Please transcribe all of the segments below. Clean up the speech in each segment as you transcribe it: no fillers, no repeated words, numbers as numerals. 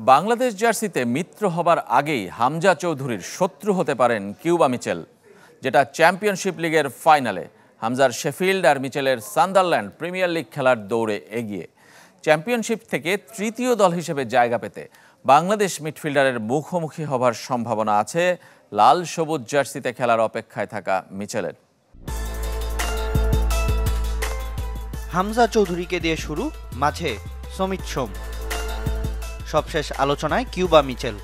বাংলাদেশ জার্সিতে মিত্র হবার আগেই হামজা চৌধুরীর শত্রু হতে পারেন কিউবা মিচেল, যেটা চ্যাম্পিয়নশিপ লিগের ফাইনালে। হামজার শেফিল্ড আর মিচেলের সান্ডারল্যান্ড প্রিমিয়ার লিগ খেলার দৌড়ে এগিয়ে। চ্যাম্পিয়নশিপ থেকে তৃতীয় দল হিসেবে জায়গা পেতে বাংলাদেশ মিডফিল্ডারের মুখোমুখি হবার সম্ভাবনা আছে লাল সবুজ জার্সিতে খেলার অপেক্ষায় থাকা মিচেলের। হামজা চৌধুরীকে দিয়ে শুরু, মাঝে সমিত সোম। সবশেষ আলোচনায় কিউবা মিচেল,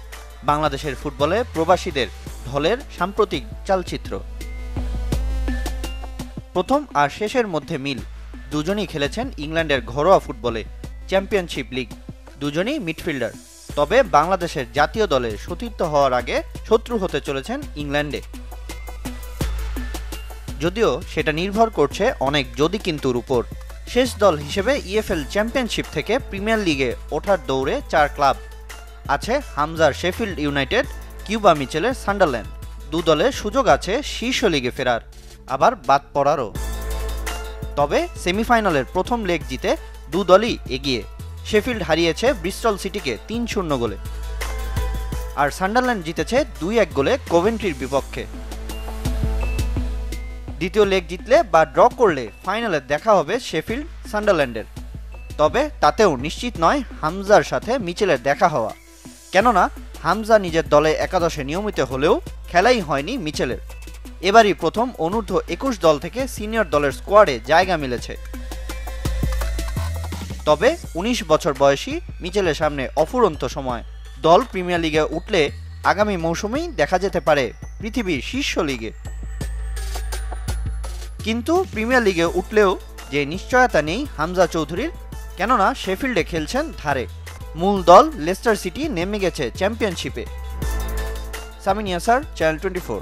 বাংলাদেশের ফুটবলে প্রবাসীদের ঢলের সাম্প্রতিক চালচিত্র। প্রথম আর শেষের মধ্যে মিল, দুজনই খেলেছেন ইংল্যান্ডের ঘরোয়া ফুটবলে চ্যাম্পিয়নশিপ লিগ, দুজনই মিডফিল্ডার। তবে বাংলাদেশের জাতীয় দলে সতীর্থ হওয়ার আগে শত্রু হতে চলেছেন ইংল্যান্ডে। যদিও সেটা নির্ভর করছে অনেক যদি কিন্তুর উপর। শেষ দল হিসেবে ইএফএল চ্যাম্পিয়নশিপ থেকে প্রিমিয়ার লিগে ওঠার দৌড়ে 4 ক্লাব আছে। হামজার শেফিল্ড ইউনাইটেড, কিউবা মিচেলের সান্ডারল্যান্ড। দু দলের সুযোগ আছে শীর্ষ লিগে ফেরার, আবার বাদ পড়ারও। তবে সেমিফাইনালের প্রথম লেগ জিতে দু দলই এগিয়ে। শেফিল্ড হারিয়েছে ব্রিস্টল সিটিকে 3-0 গোলে, আর সান্ডারল্যান্ড জিতেছে 2-1 গোলে কোভেন্ট্রির বিপক্ষে। দ্বিতীয় লেগ জিতলে বা ড্র করলে ফাইনালে দেখা হবে শেফিল্ড সান্ডারল্যান্ডের। তবে তাতেও নিশ্চিত নয় হামজার সাথে মিচেলের দেখা হওয়া, কেননা হামজা নিজের দলে একাদশে নিয়মিত হলেও খেলাই হয়নি মিচেলের। এবারই প্রথম অনূর্ধ্ব 21 দল থেকে সিনিয়র দলের স্কোয়াডে জায়গা মিলেছে। তবে 19 বছর বয়সী মিচেলের সামনে অফুরন্ত সময়। দল প্রিমিয়ার লিগে উঠলে আগামী মৌসুমেই দেখা যেতে পারে পৃথিবীর শীর্ষ লিগে। কিন্তু প্রিমিয়ার লিগে উঠলেও যে নিশ্চয়তা নেই হামজা চৌধুরীর, কেননা শেফিল্ডে খেলছেন ধারে। মূল দল লেস্টার সিটি নেমে গেছে চ্যাম্পিয়নশিপে। সামিন ইয়াসার, চ্যানেল 24।